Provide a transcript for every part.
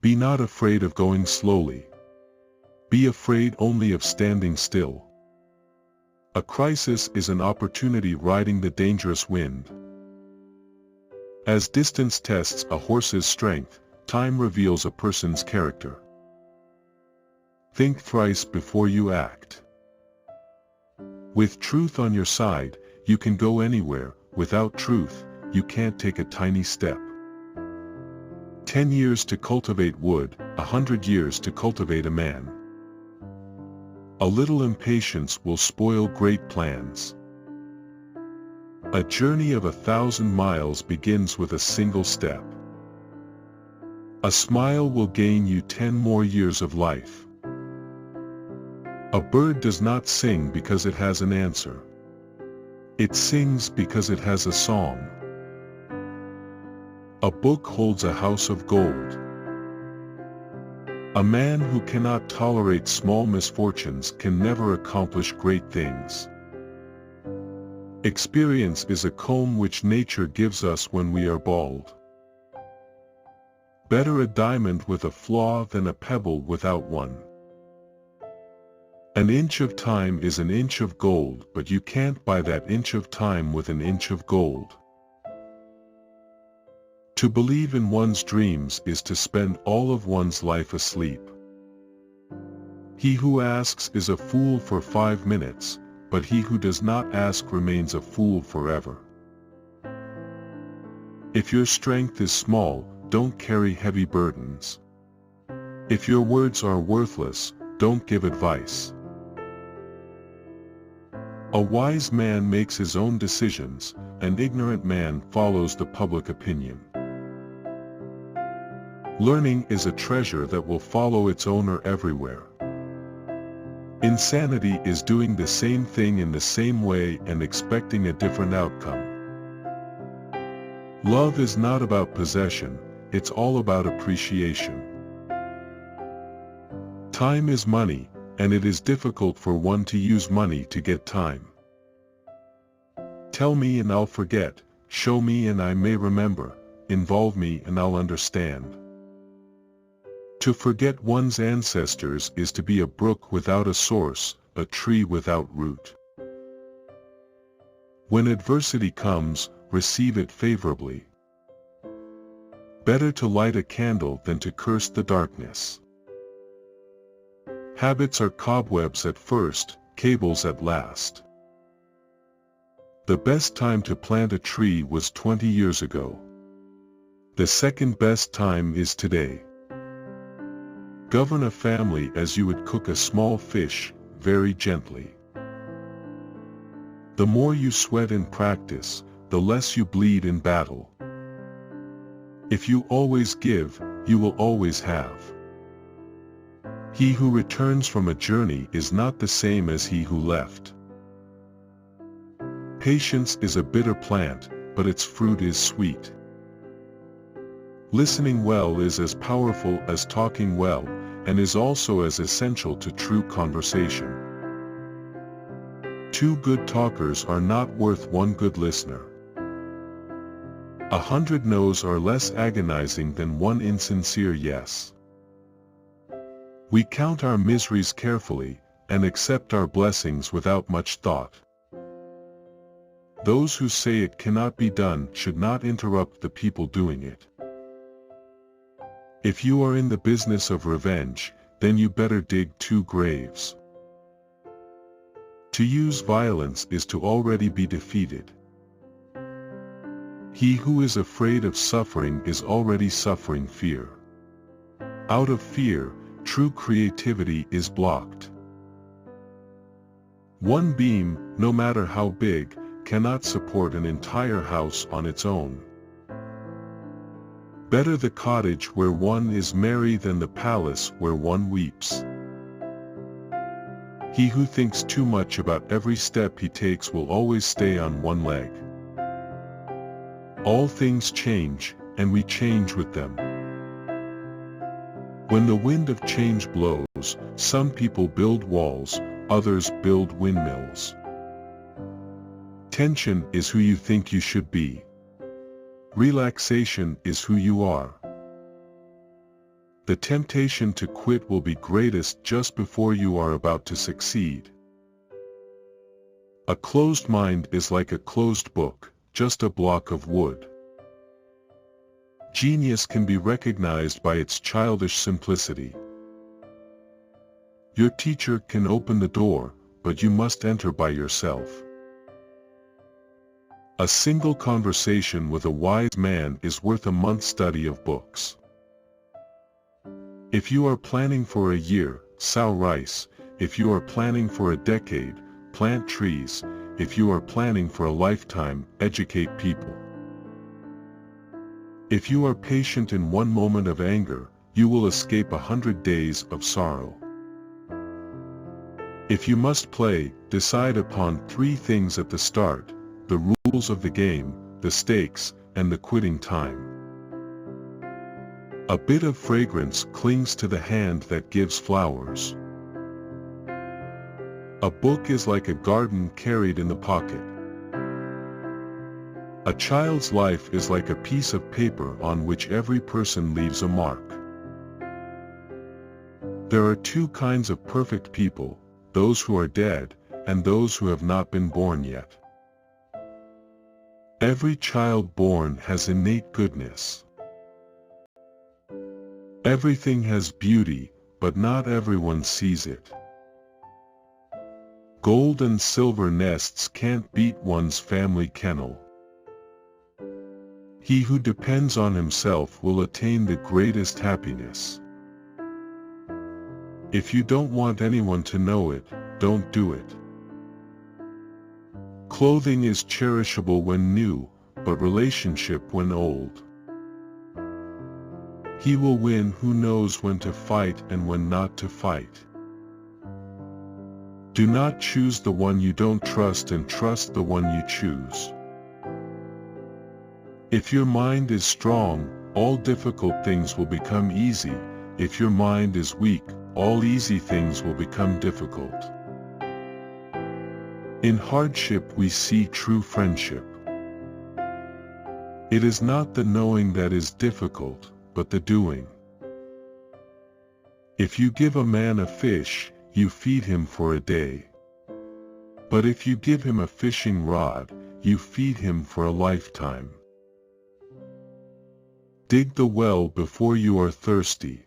Be not afraid of going slowly. Be afraid only of standing still. A crisis is an opportunity riding the dangerous wind. As distance tests a horse's strength, time reveals a person's character. Think thrice before you act. With truth on your side, you can go anywhere. Without truth, you can't take a tiny step. 10 years to cultivate wood, 100 years to cultivate a man. A little impatience will spoil great plans. A journey of 1,000 miles begins with a single step. A smile will gain you 10 more years of life. A bird does not sing because it has an answer. It sings because it has a song. A book holds a house of gold. A man who cannot tolerate small misfortunes can never accomplish great things. Experience is a comb which nature gives us when we are bald. Better a diamond with a flaw than a pebble without one. An inch of time is an inch of gold, but you can't buy that inch of time with an inch of gold. To believe in one's dreams is to spend all of one's life asleep. He who asks is a fool for 5 minutes, but he who does not ask remains a fool forever. If your strength is small, don't carry heavy burdens. If your words are worthless, don't give advice. A wise man makes his own decisions, an ignorant man follows the public opinion. Learning is a treasure that will follow its owner everywhere. Insanity is doing the same thing in the same way and expecting a different outcome. Love is not about possession, it's all about appreciation. Time is money, and it is difficult for one to use money to get time. Tell me and I'll forget, show me and I may remember, involve me and I'll understand. To forget one's ancestors is to be a brook without a source, a tree without root. When adversity comes, receive it favorably. Better to light a candle than to curse the darkness. Habits are cobwebs at first, cables at last. The best time to plant a tree was 20 years ago. The second best time is today. Govern a family as you would cook a small fish, very gently. The more you sweat in practice, the less you bleed in battle. If you always give, you will always have. He who returns from a journey is not the same as he who left. Patience is a bitter plant, but its fruit is sweet. Listening well is as powerful as talking well, and is also as essential to true conversation. 2 good talkers are not worth 1 good listener. 100 no's are less agonizing than 1 insincere yes. We count our miseries carefully, and accept our blessings without much thought. Those who say it cannot be done should not interrupt the people doing it. If you are in the business of revenge, then you better dig 2 graves. To use violence is to already be defeated. He who is afraid of suffering is already suffering fear. Out of fear, true creativity is blocked. One beam, no matter how big, cannot support an entire house on its own. Better the cottage where one is merry than the palace where one weeps. He who thinks too much about every step he takes will always stay on one leg. All things change, and we change with them. When the wind of change blows, some people build walls, others build windmills. Tension is who you think you should be. Relaxation is who you are. The temptation to quit will be greatest just before you are about to succeed. A closed mind is like a closed book, just a block of wood. Genius can be recognized by its childish simplicity. Your teacher can open the door, but you must enter by yourself. A single conversation with a wise man is worth a month's study of books. If you are planning for a year, sow rice. If you are planning for a decade, plant trees. If you are planning for a lifetime, educate people. If you are patient in one moment of anger, you will escape 100 days of sorrow. If you must play, decide upon 3 things at the start: the rules of the game, the stakes, and the quitting time. A bit of fragrance clings to the hand that gives flowers. A book is like a garden carried in the pocket. A child's life is like a piece of paper on which every person leaves a mark. There are 2 kinds of perfect people, those who are dead, and those who have not been born yet. Every child born has innate goodness. Everything has beauty, but not everyone sees it. Gold and silver nests can't beat one's family kennel. He who depends on himself will attain the greatest happiness. If you don't want anyone to know it, don't do it. Clothing is cherishable when new, but relationship when old. He will win who knows when to fight and when not to fight. Do not choose the one you don't trust and trust the one you choose. If your mind is strong, all difficult things will become easy. If your mind is weak, all easy things will become difficult. In hardship we see true friendship. It is not the knowing that is difficult, but the doing. If you give a man a fish, you feed him for a day. But if you give him a fishing rod, you feed him for a lifetime. Dig the well before you are thirsty.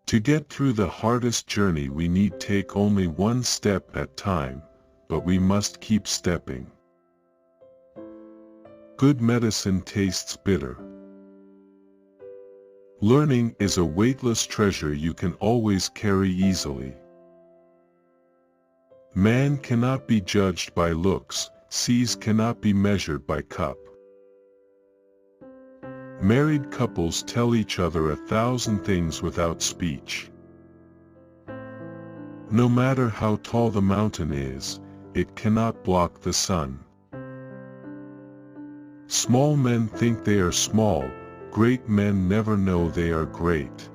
To get through the hardest journey we need take only one step at a time, but we must keep stepping. Good medicine tastes bitter. Learning is a weightless treasure you can always carry easily. Man cannot be judged by looks, seas cannot be measured by cup. Married couples tell each other 1,000 things without speech. No matter how tall the mountain is, it cannot block the sun. Small men think they are small, great men never know they are great.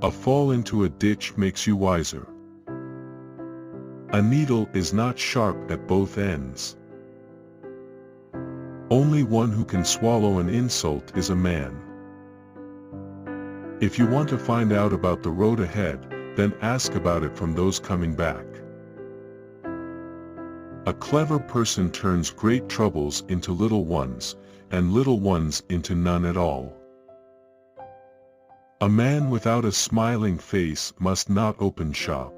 A fall into a ditch makes you wiser. A needle is not sharp at both ends. Only one who can swallow an insult is a man. If you want to find out about the road ahead, then ask about it from those coming back. A clever person turns great troubles into little ones, and little ones into none at all. A man without a smiling face must not open shop.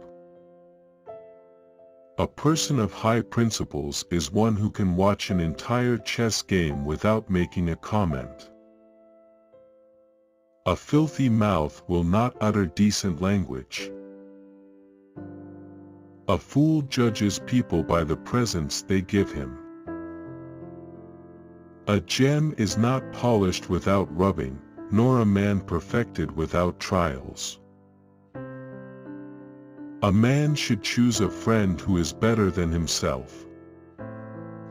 A person of high principles is one who can watch an entire chess game without making a comment. A filthy mouth will not utter decent language. A fool judges people by the presents they give him. A gem is not polished without rubbing, nor a man perfected without trials. A man should choose a friend who is better than himself.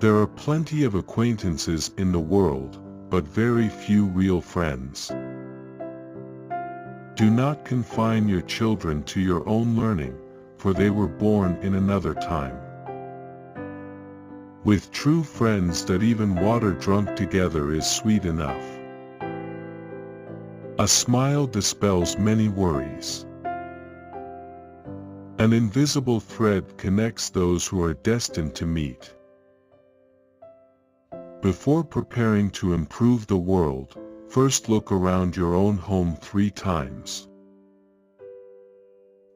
There are plenty of acquaintances in the world, but very few real friends. Do not confine your children to your own learning, for they were born in another time. With true friends that even water drunk together is sweet enough. A smile dispels many worries. An invisible thread connects those who are destined to meet. Before preparing to improve the world, first look around your own home 3 times.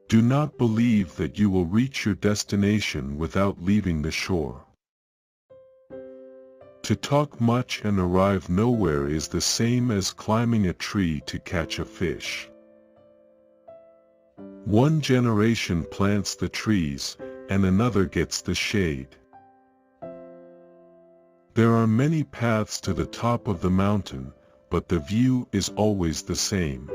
Do not believe that you will reach your destination without leaving the shore. To talk much and arrive nowhere is the same as climbing a tree to catch a fish. One generation plants the trees, and another gets the shade. There are many paths to the top of the mountain, but the view is always the same.